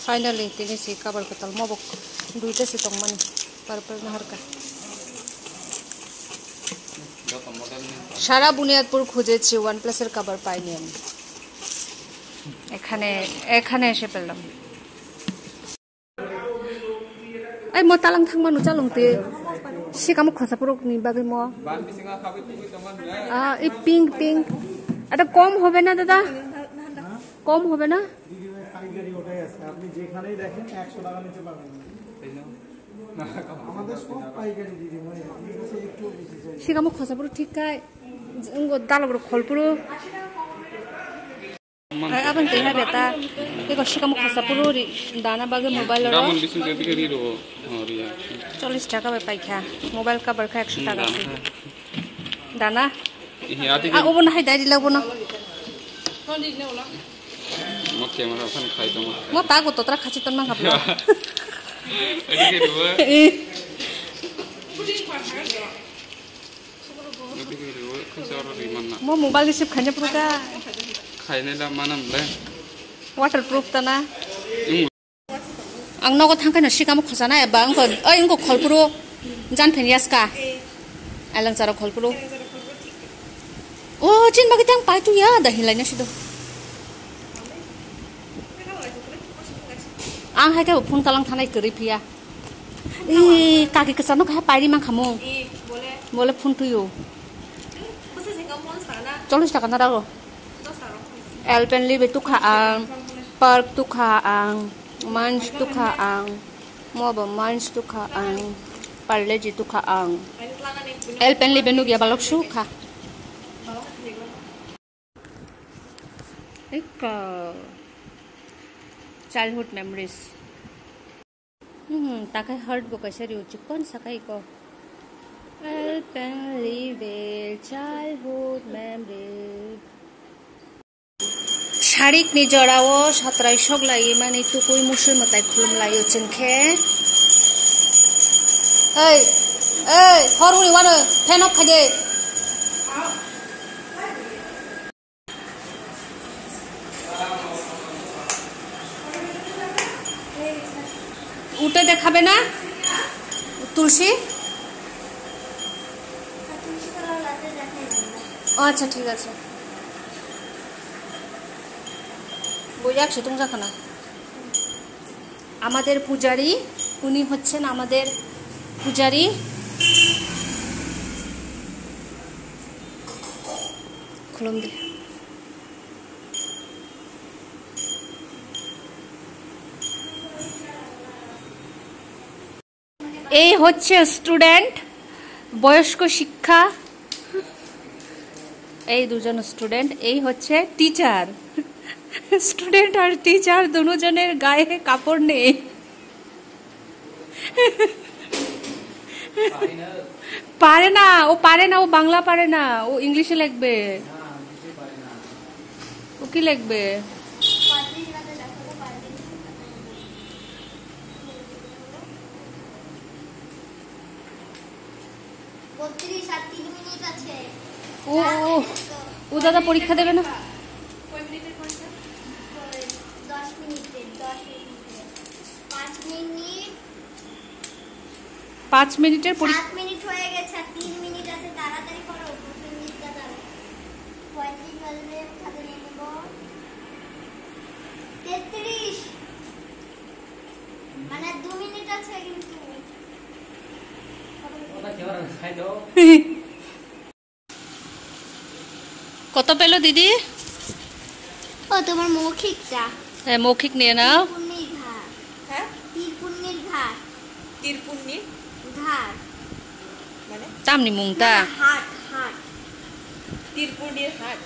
Finally, tini si kabar ketal mobok duita si tongman parpar nahar ka. সারা বুনিয়াদপুর খুঁজেছি OnePlus এর cover পাইনি আমি এখানে এসে পেলাম এই ম তালাং থাংমানো চালংতে সিকামো খসাপুরক নি বাগে ম এই পিঙ্ক এটা কম হবে না দাদা কম হবে না পাইকারি ওটাই আছে আপনি যেখানেই দেখেন 100 টাকা নিচে পাবেন আমাদের সব পাইকারি দিদি মানে একটু বেশি চাই সিকামো খসাপুর ঠিক কাই দালবর খলপুর abang teh beta eko sikam khasapuru dana bage mobile ro ramon bisin jodi ri ro riya 40 টাকা বে পাইখা মোবাইল কভার খা 100 টাকা দানা ওবো না হাই দাই দিলাবো না mo camera fan khai to mo ta go totra khachi ton mang habla এদিকে ro mo mobile receive khanya puruka খাইনে লা মানাম লে waterproof ta na ang nogo thangkano sikam khosana eba angko oi angko kholpuru jan phenias ka alang chara kholpuru o chin bagi tang pai tu ya da hilai na sido ang hai ka phone talang thanai kri phia e kaki kesano ka pairi mang khamu bole phone tu yo 40 টাকা না দাও Alpenlibe tu khaang park tu khaang munch tu khaang moba munch tu khaang parleji tu khaang Alpenlibe nu gya balok su kha ek childhood memories takai heart bo kaise ri uchi kon sakai ko Alpenlibe childhood memories Sharik ni jorawo satrai soglai mani tukui musui matai khulum layo chenke Hey horuri wana fan off khaje উঠে দেখাবে না তুলসী আচ্ছা ঠিক আছে বইয়াক Zedong জাখানা আমাদের পূজারী উনি হচ্ছেন আমাদের পূজারী খুলুম দে এই হচ্ছে স্টুডেন্ট বয়স্ক শিক্ষা এই দুজন স্টুডেন্ট এই হচ্ছে টিচার স্টুডেন্ট আর টিচার দুজনের গায়ে কাপড় নেই পারে না ও বাংলা পারে না ও ইংলিশে লিখবে ও কি লিখবে ও দাদা পরীক্ষা দেবে না 5 মিনিটের 7 মিনিট হয়ে গেছে 3 মিনিট আছে তাড়াতাড়ি করো 2 মিনিট দাঁড়াও 35 বাজলে খাতা নিয়ে নেব 33 মানে 2 মিনিট আছে কিন্তু ওটা কি আর খাই দাও কত পেলো দিদি ও তোমার মৌখিকটা হ্যাঁ মৌখিক নিয়ে নাও তিরপুন্নির ঘাট হ্যাঁ তিরপুন্নির ঘাট তিরপুন্নির ঘাট মানে তামনি মুংটা হাট তিরপুন্নির হাট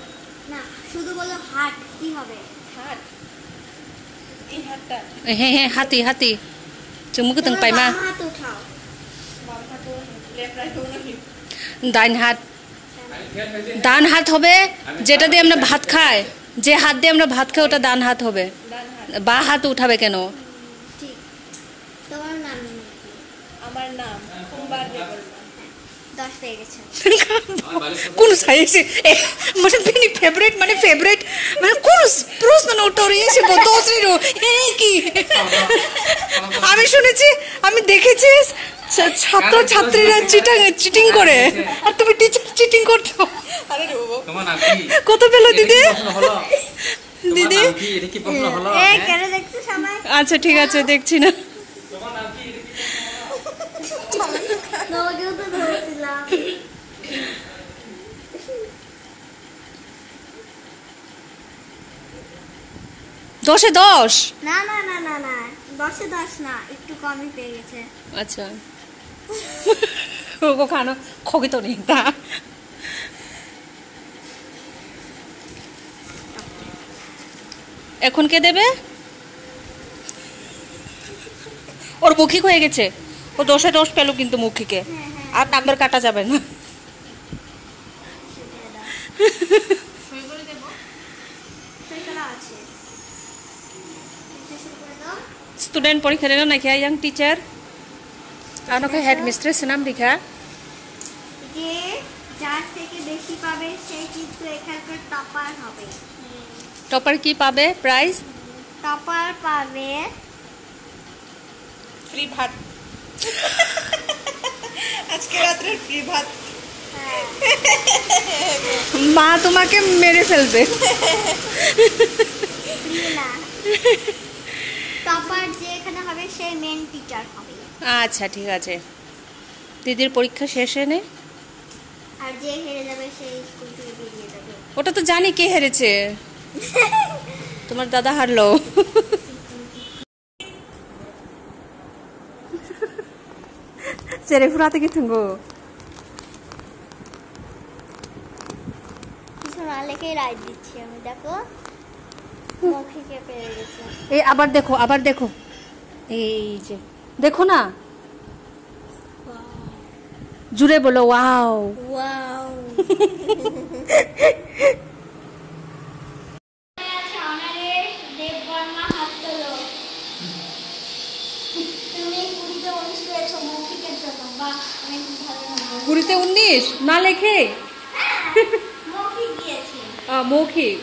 না শুধু বলো হাট কি হবে হাট এই হাটটা হ্যাঁ হাতি চুমুকে তং পাইমা হাত উঠাও বাম হাত লেফট রাইট নাকি ডান হাত হবে যেটা দিয়ে আমরা ভাত খাই যে হাত দিয়ে আমরা ভাত খাই ওটা ডান হাত হবে বা হাত উঠাবে কেন ঠিক তোমার নাম আমার নাম সোমবার দেবল 10 পেয়ে গেছে। কোন সাইজে মানে বেনি ফেভারিট মানে ফেভারিট মানে কোন প্রশ্ন উত্তর এসে 10 এর কি আমি শুনেছি আমি দেখেছি ছাত্র ছাত্রীরা চিটিং করে আর তুমি টিচার চিটিং করছো। আরে রে বাবা তোমার নাম কি? কত পেল দিদি? দিদি তোমার নাম কি? এটা কি প্রশ্ন হলো? এই কেন দেখছো সবাই? আচ্ছা ঠিক আছে দেখছি না। তোমার নাম কি? নগেও তো ধরেছিলাম। 10 এ 10। না না না না না 10 এ 10 না, একটু কমই পেয়ে গেছে। আচ্ছা 그거 가는 거기도 있다. এখন কে দেবে? ওর মৌখিক হয়ে গেছে, ও 10 এ 10 পেল কিন্তু মৌখিকে, আর নাম্বার কাটা যাবে না। সই করে দেব, সই করা আছে। সই করে দাও। স্টুডেন্ট পরীক্ষা দিল নাকি ইয়াং টিচার? আনকে হেড মিস্ট্রেস নাম লিখা। যে যার থেকে বেশি পাবে সে কিন্তু এখানকার টপার হবে। টপার কি পাবে প্রাইজ? টপার পাবে ফ্রি ভাত। আজকে রাতে ফ্রি ভাত। মা তোমাকে মেরে ফেলবে। না, টপার যে এখানে হবে সে মেন টিচার হবে। আচ্ছা ঠিক আছে, দিদির পরীক্ষা শেষে নে। আর যে হেরে যাবে সে স্কুল থেকে বেরিয়ে যাবে। ওটা তো জানি কে হেরেছে, তোমার দাদা হারলো। 제레프라트 같은 거. কিছু না লেখেই রাইট দিচ্ছি আমি, দেখো মৌখিকে পেয়ে গেছে। এই আবার দেখো এই যে দেখো না, জুড়ে বলো ওয়াও ওয়াও। কুড়িতে 19 না লেখে মৌখিক দিয়েছে। মৌখিক।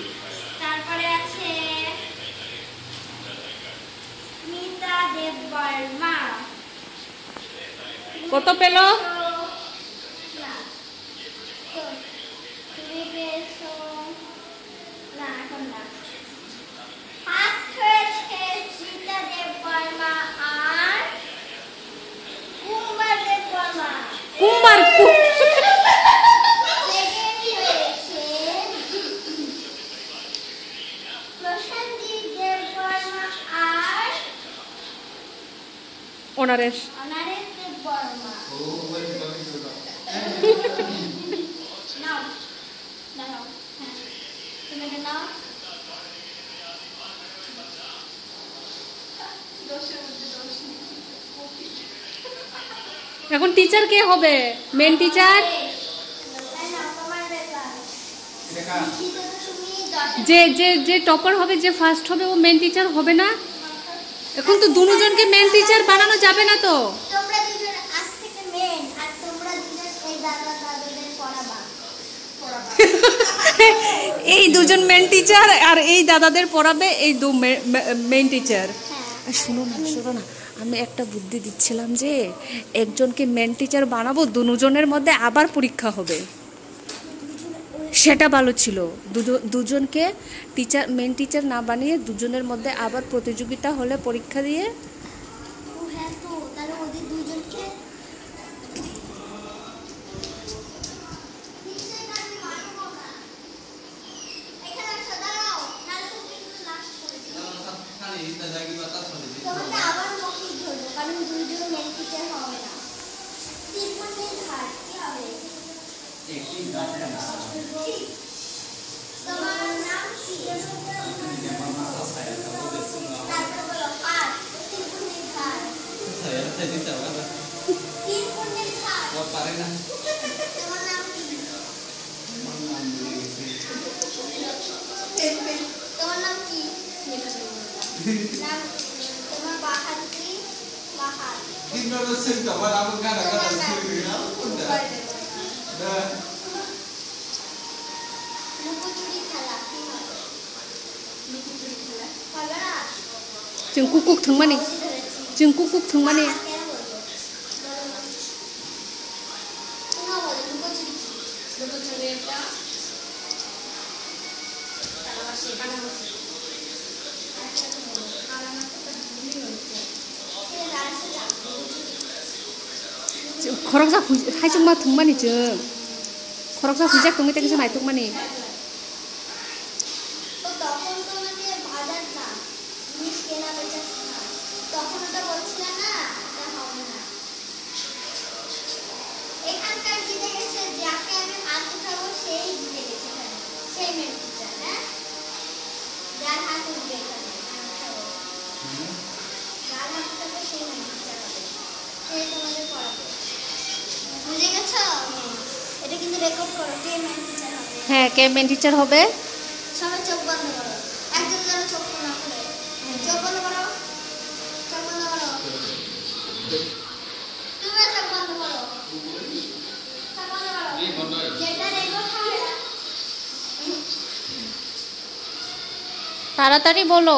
তারপরে আছে স্মিতা দেববর্মা। কত পেল? না, তুমি পেয়েছো না, এখন না। ফার্স্ট হয়েছে স্মিতা দেববর্মা আর কুমার দেববর্মা। কুমার সেকেন্ড হয়েছে প্রসেনজিৎ দেববর্মা আর অনারেশ দেববর্মা। নাও নাও, হ্যাঁ তুমি এটা নাও। এখন টিচার কে হবে? মেন টিচার যে যে যে টপার হবে, যে ফার্স্ট হবে ও মেন টিচার হবে না? এখন তো দুজনকে মেন টিচার বানানো যাবে না তো। তোমরা দুজন আজ থেকে মেন, আর তোমরা দুজন এই দাদাদের পড়াবা। এই দুজন মেন টিচার আর এই দাদাদের পড়াবে এই দু মেন টিচার। শোনো না, আমি একটা বুদ্ধি দিচ্ছিলাম যে একজনকে মেন টিচার বানাবো, দুজনের মধ্যে আবার পরীক্ষা হবে, সেটা ভালো ছিল। দুজনকে টিচার মেন টিচার না বানিয়ে দুজনের মধ্যে আবার প্রতিযোগিতা হলে পরীক্ষা দিয়ে। হ্যাঁ, তো তাহলে ওদের দুজনকে আবার মৌখিক ধরবো, কারণ দুইজন মেন টিচার হবে না। ত্রিপুণের ঘাট কি হবে? তোমার নাম কি? তারপরে বলো পাঁচ ত্রিপুণের ঘাট। ত্রিপুণের ঘাট। তোমার নাম কি? তোমার নাম কি? নাম তোমার বাহাত কি? বাহাত। তোমার নাম কি? লুকোচুরি খেলা কি হবে? লুকোচুরি খেলা হবে না? जों कुकुक थांमानि जों कुकुक थांमानि কেন বলবো? তোমরা বলো লুকোচুরি কি? লুকোচুরি একটা কালামাছি কালামাছি खरकजा हायजों मा थांमानि जों खरकजा हुइजाक थांबाय थायो जों नायथुकमानि তো তখন তো আমাদের বাজার না জিনিস কেনা বেচা না তখন ওটা বলছিলাম না এটা হবে না এখানকার জিতে গেছে যাকে আমি হাত উঠাবো সেই জিতে গেছে সেই মেন টিচার হ্যাঁ যার হাত উঠবে এখানে যার হাত উঠাবো সেই মেন টিচার হবে সেই তোমাদের পড়াবে বুঝে গেছো এটা কিন্তু রেকর্ড করো কে মেন টিচার হবে হ্যাঁ কে মেন টিচার হবে সবাই চোখ বন্ধ করো একজন যেন চোখ না খুলে চোখ বন্ধ করো চোখ বন্ধ করো তুমি চোখ বন্ধ করো চোখ বন্ধ করো যেটা রেকর্ড হবে তাড়াতাড়ি বলো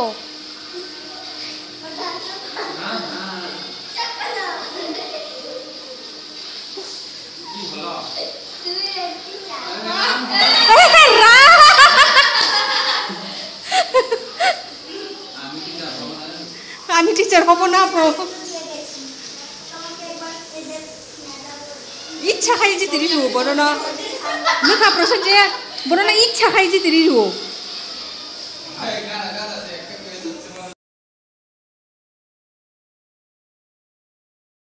আমি টিচার হব না ইচ্ছা খাই যে তিরি বড় না লেখা প্রশ্ন যে বড় না ইচ্ছা খাই যে তিরি